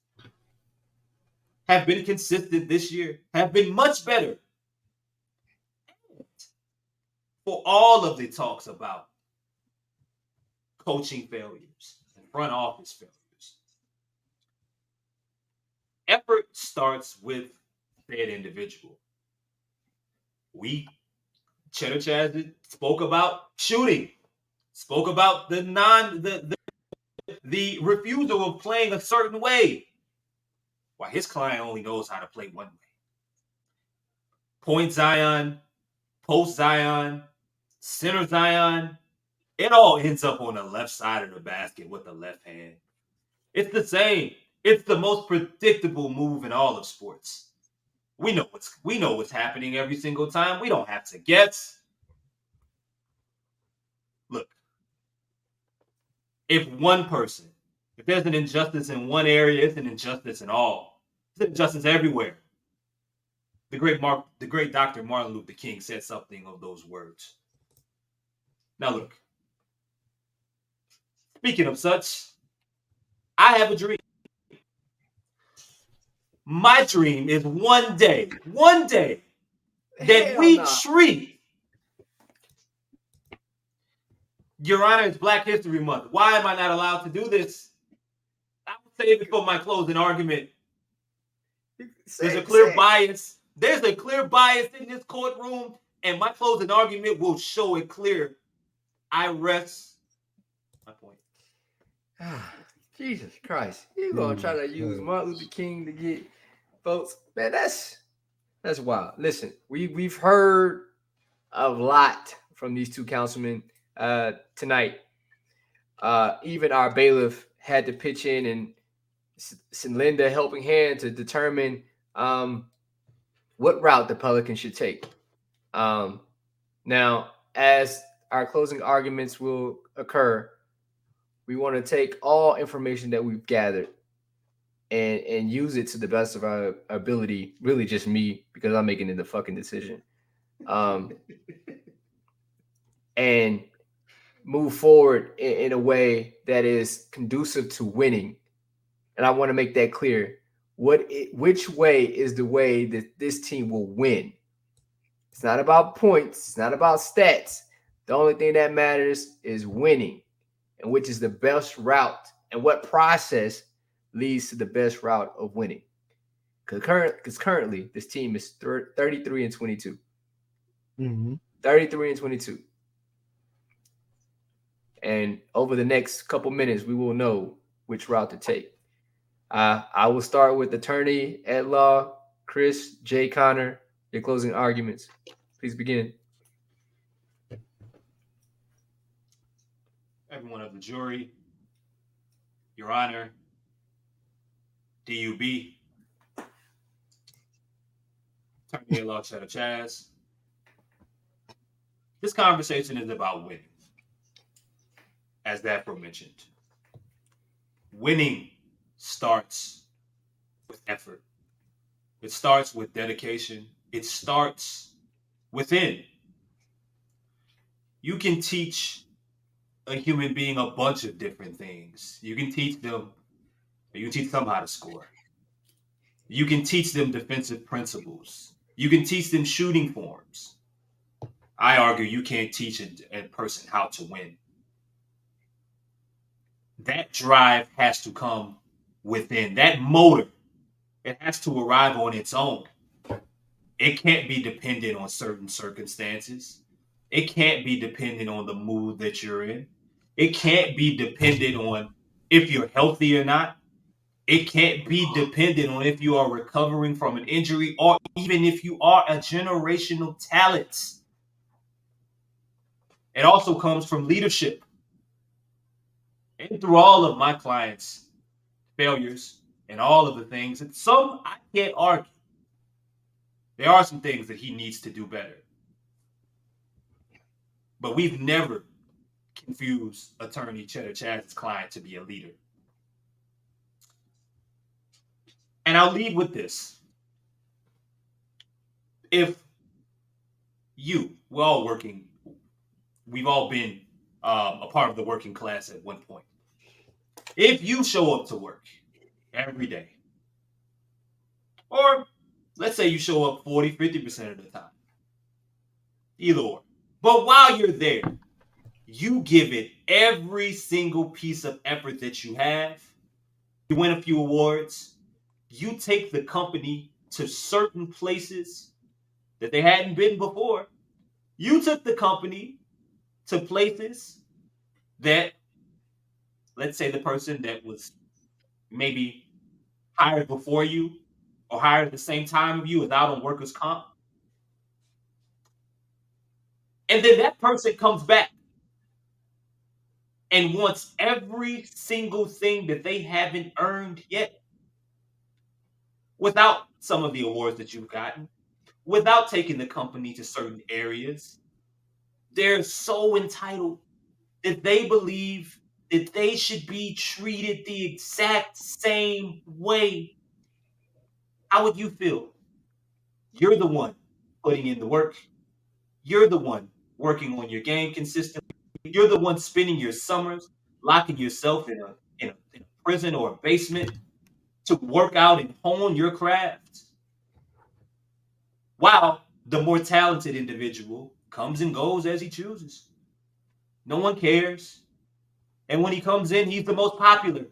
Speaker 5: have been consistent this year, have been much better. For all of the talks about coaching failures and front office failures, effort starts with that individual. Chedda Chaz spoke about shooting, spoke about the refusal of playing a certain way, while his client only knows how to play one way. Point Zion, post Zion, center Zion, it all ends up on the left side of the basket with the left hand. It's the same. It's the most predictable move in all of sports. We know what's happening every single time. We don't have to guess. Look, if there's an injustice in one area, it's an injustice in all. It's an injustice everywhere. The great Dr. Martin Luther King said something of those words. Now look, speaking of such, I have a dream. My dream is one day that we treat, Your Honor, it's Black History Month. Why am I not allowed to do this? I will save it for my closing argument. There's a clear bias. There's a clear bias in this courtroom, and my closing argument will show it clear. I rest my point.
Speaker 3: Jesus Christ. You're going to try to use Martin Luther King to get votes? Man, that's wild. Listen, we've heard a lot from these two councilmen tonight. Even our bailiff had to pitch in and lend a helping hand to determine what route the Pelicans should take. Now, as our closing arguments will occur, we want to take all information that we've gathered and use it to the best of our ability. Really just me, because I'm making it the fucking decision. And move forward in a way that is conducive to winning. And I want to make that clear. Which way is the way that this team will win? It's not about points. It's not about stats. The only thing that matters is winning, and which is the best route, and what process leads to the best route of winning. Because currently this team is 33-22.
Speaker 1: Mm-hmm.
Speaker 3: 33-22. And over the next couple minutes, we will know which route to take. I will start with attorney at law, Chris J. Connor. Your closing arguments. Please begin.
Speaker 5: Everyone of the jury, Your Honor, DUB, attorney at law, Chedda Chaz. This conversation is about winning, as that mentioned. Winning starts with effort. It starts with dedication. It starts within. You can teach a human being a bunch of different things. You can teach them how to score. You can teach them defensive principles. You can teach them shooting forms. I argue you can't teach a person how to win. That drive has to come within. That motor, it has to arrive on its own. It can't be dependent on certain circumstances. It can't be dependent on the mood that you're in. It can't be dependent on if you're healthy or not. It can't be dependent on if you are recovering from an injury or even if you are a generational talent. It also comes from leadership. And through all of my clients' failures and all of the things, and some I can't argue. There are some things that he needs to do better. But we've never confused attorney Chedda Chaz's client to be a leader. And I'll leave with this. If we're all working, we've all been a part of the working class at one point. If you show up to work every day, or let's say you show up 40, 50% of the time, either or. But while you're there, you give it every single piece of effort that you have. You win a few awards. You take the company to certain places that they hadn't been before. You took the company to places that, let's say the person that was maybe hired before you or hired at the same time of you is out on workers' comp. And then that person comes back and wants every single thing that they haven't earned yet, without some of the awards that you've gotten, without taking the company to certain areas. They're so entitled that they believe that they should be treated the exact same way. How would you feel? You're the one putting in the work. You're the one working on your game consistently. You're the one spending your summers locking yourself in a prison or a basement to work out and hone your craft. While the more talented individual comes and goes as he chooses. No one cares. And when he comes in, he's the most popular.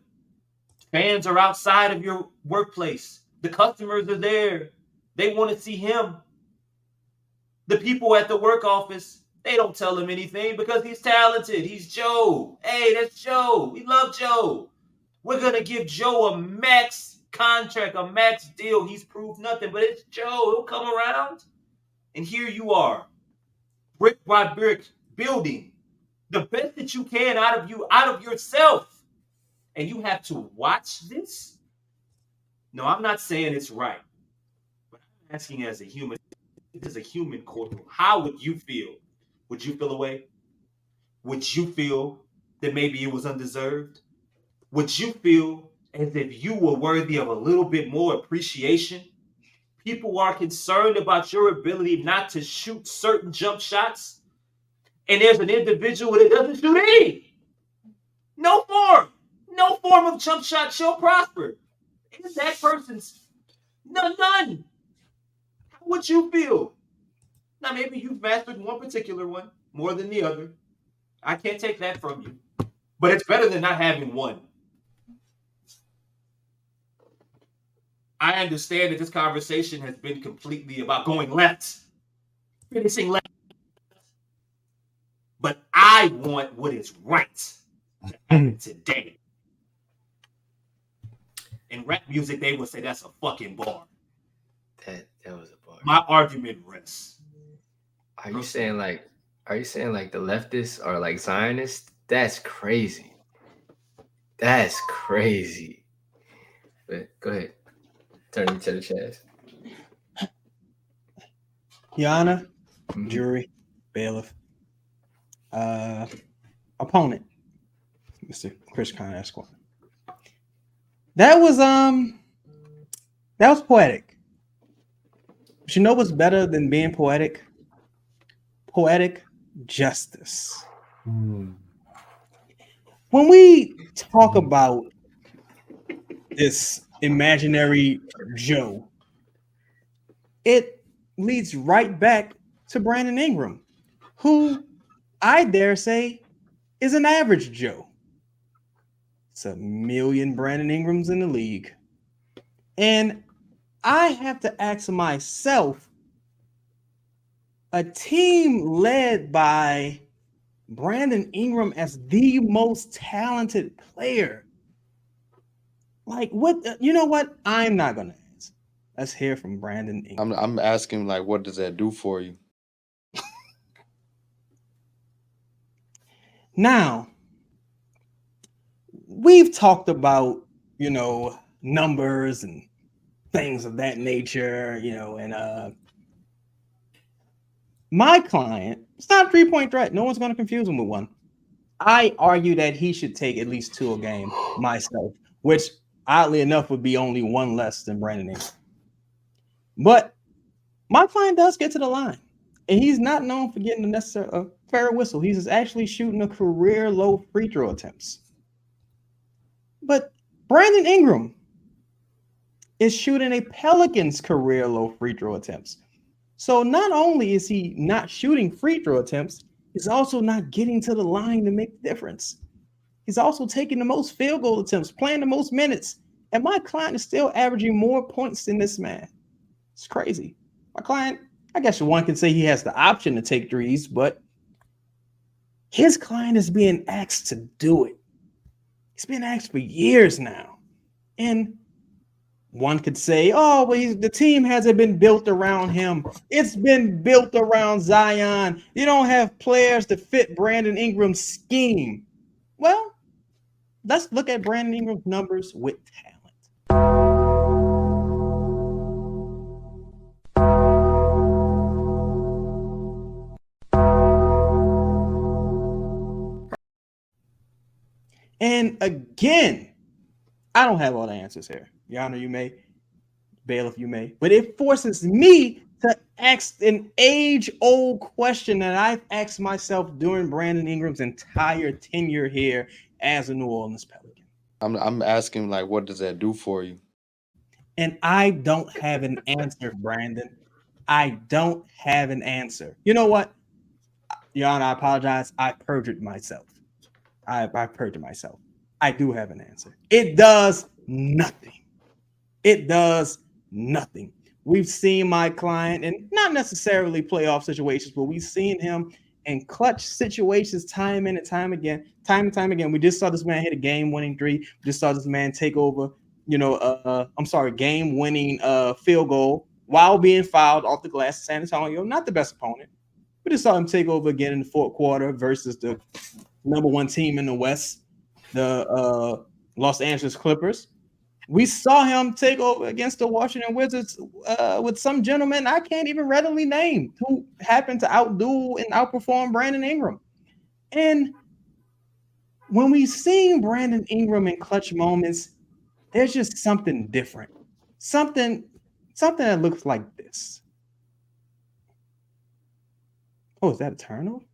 Speaker 5: Fans are outside of your workplace. The customers are there. They want to see him. The people at the work office, they don't tell him anything because he's talented. He's Joe. Hey, that's Joe. We love Joe. We're going to give Joe a max contract, a max deal. He's proved nothing, but it's Joe. He'll come around. And here you are, brick by brick, building the best that you can out of yourself. And you have to watch this? No, I'm not saying it's right. But I'm asking as a human courtroom, how would you feel? Would you feel away? Would you feel that maybe it was undeserved? Would you feel as if you were worthy of a little bit more appreciation? People are concerned about your ability not to shoot certain jump shots. And there's an individual that doesn't shoot any. No form of jump shot shall prosper. Is that person's none? How would you feel? Now, maybe you've mastered one particular one more than the other. I can't take that from you. But it's better than not having one. I understand that this conversation has been completely about going left, finishing left. But I want what is right to happen today. In rap music, they would say that's a fucking bar.
Speaker 3: That was a bar.
Speaker 5: My argument rests.
Speaker 3: Are you saying like the leftists are like Zionists? That's crazy. That's crazy. But go ahead. Turn me to the chest.
Speaker 4: Your Honor, jury, bailiff, opponent, Mr. Chris Conn Esquire. That was poetic. But you know what's better than being poetic? Poetic justice. When we talk about this imaginary Joe, it leads right back to Brandon Ingram, who I dare say is an average Joe. It's 1 million Brandon Ingrams in the league. And I have to ask myself, a team led by Brandon Ingram as the most talented player Like, what? You know what? I'm not going to answer. Let's hear from Brandon Ingram.
Speaker 2: I'm asking, like, what does that do for you?
Speaker 4: Now, we've talked about, numbers and things of that nature, and my client, it's not a 3-point threat. No one's going to confuse him with one. I argue that he should take at least 2 a game myself, which oddly enough would be only 1 less than Brandon Ingram. But my client does get to the line, and he's not known for getting the necessary fair whistle. He's actually shooting a career low free throw attempts. But Brandon Ingram is shooting a Pelicans career low free throw attempts. So not only is he not shooting free throw attempts, he's also not getting to the line to make the difference. He's also taking the most field goal attempts, playing the most minutes. And my client is still averaging more points than this man. It's crazy. My client, I guess one could say he has the option to take threes, but his client is being asked to do it. He's been asked for years now. And one could say, oh, well, the team hasn't been built around him. It's been built around Zion. You don't have players to fit Brandon Ingram's scheme. Well, let's look at Brandon Ingram's numbers with talent. And again, I don't have all the answers here. Your Honor, you may. Bailiff, you may. But it forces me to ask an age-old question that I've asked myself during Brandon Ingram's entire tenure here as a New Orleans Pelican.
Speaker 2: I'm asking, like, what does that do for you?
Speaker 4: And I don't have an answer, Brandon. I don't have an answer. You know what? Your Honor, I apologize. I perjured myself. I perjured myself. I do have an answer. It does nothing. It does nothing. We've seen my client in not necessarily playoff situations, but we've seen him in clutch situations time and time again. We just saw this man hit a game-winning 3. We just saw this man take over, game-winning field goal while being fouled off the glass of San Antonio. Not the best opponent. We just saw him take over again in the 4th quarter versus the number 1 team in the West, the Los Angeles Clippers. We saw him take over against the Washington Wizards with some gentleman I can't even readily name who happened to outdo and outperform Brandon Ingram. And when we seen Brandon Ingram in clutch moments, there's just something different. Something that looks like this. Oh, is that a turnover?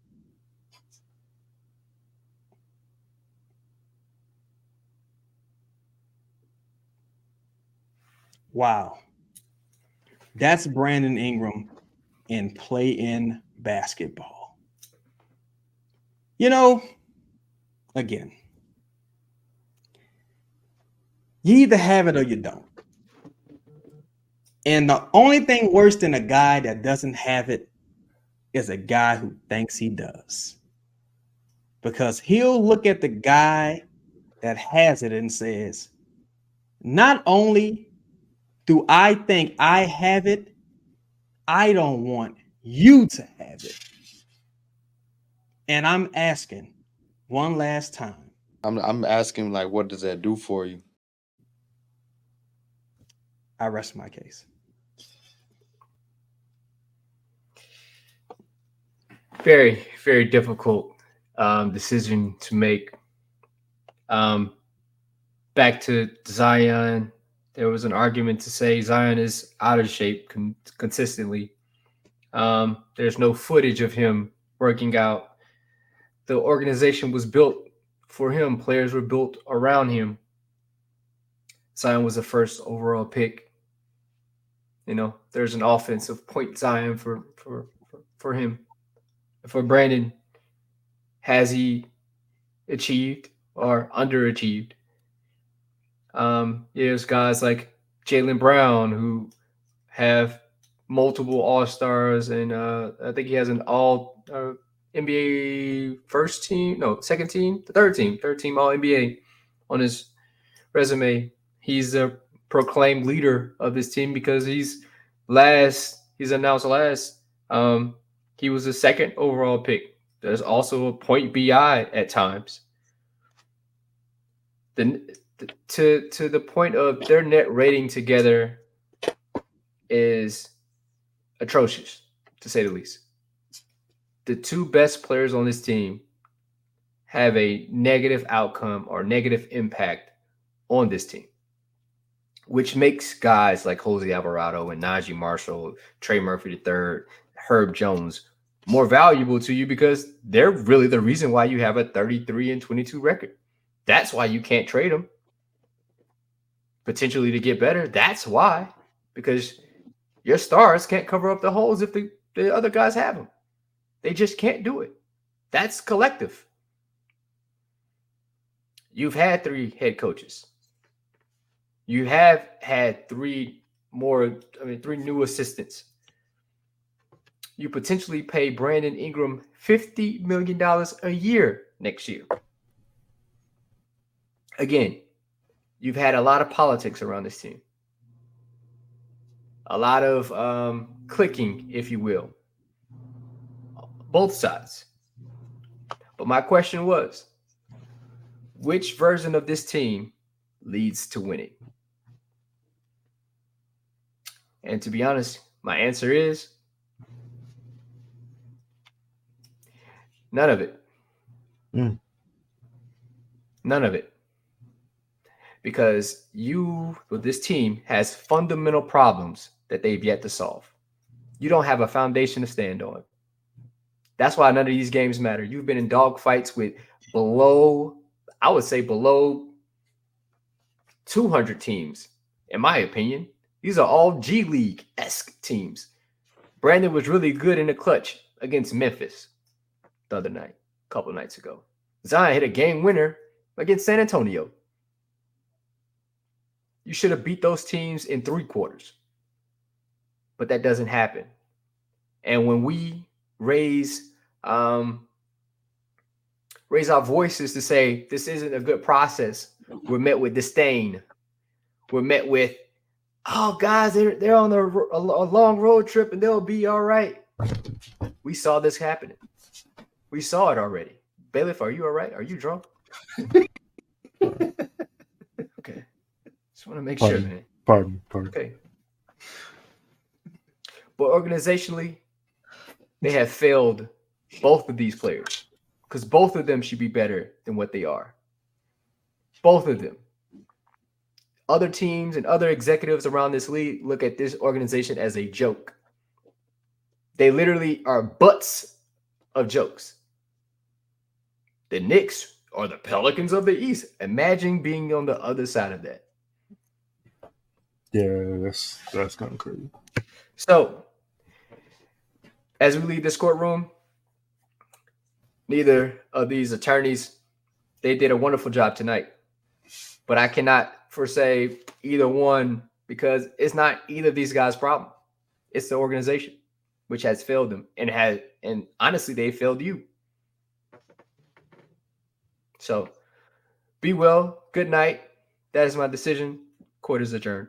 Speaker 4: Wow. That's Brandon Ingram in play-in basketball. Again, you either have it or you don't. And the only thing worse than a guy that doesn't have it is a guy who thinks he does. Because he'll look at the guy that has it and says, not only do I think I have it, I don't want you to have it. And I'm asking one last time.
Speaker 2: I'm asking, like, what does that do for you?
Speaker 4: I rest my case.
Speaker 3: Very, very difficult decision to make. Back to Zion, there was an argument to say Zion is out of shape consistently. There's no footage of him working out. The organization was built for him. Players were built around him. Zion was the first overall pick. There's an offensive point Zion for him. For Brandon, has he achieved or underachieved? There's guys like Jaylen Brown who have multiple All-Stars, and I think he has an all NBA third team All-NBA on his resume. He's a proclaimed leader of his team because he's announced last. He was the second overall pick. There's also a point BI at times. To the point of their net rating together is atrocious, to say the least. The two best players on this team have a negative outcome or negative impact on this team, which makes guys like Jose Alvarado and Najee Marshall, Trey Murphy III, Herb Jones more valuable to you because they're really the reason why you have a 33-22 record. That's why you can't trade them. Potentially to get better. That's why. Because your stars can't cover up the holes if the other guys have them. They just can't do it. That's collective. You've had 3 head coaches. You have had 3 new assistants. You potentially pay Brandon Ingram $50 million a year next year. Again, you've had a lot of politics around this team. A lot of clicking, if you will. Both sides. But my question was, which version of this team leads to winning? And to be honest, my answer is none of it. None of it. Because this team has fundamental problems that they've yet to solve. You don't have a foundation to stand on. That's why none of these games matter. You've been in dogfights with below 200 teams, in my opinion. These are all G League-esque teams. Brandon was really good in the clutch against Memphis the other night, a couple nights ago. Zion hit a game winner against San Antonio. You should have beat those teams in 3 quarters. But that doesn't happen. And when we raise our voices to say this isn't a good process, we're met with disdain. We're met with, oh, guys, they're on a long road trip and they'll be all right. We saw this happening. We saw it already. Bailiff, are you all right? Are you drunk? Okay. Just want to make sure, man.
Speaker 1: Pardon.
Speaker 3: Okay. But organizationally, they have failed both of these players because both of them should be better than what they are. Both of them. Other teams and other executives around this league look at this organization as a joke. They literally are butts of jokes. The Knicks are the Pelicans of the East. Imagine being on the other side of that.
Speaker 1: Yeah, that's kind of crazy.
Speaker 3: So, as we leave this courtroom, neither of these attorneys, they did a wonderful job tonight. But I cannot foresay either one because it's not either of these guys' problem. It's the organization, which has failed them and honestly, they failed you. So, be well. Good night. That is my decision. Court is adjourned.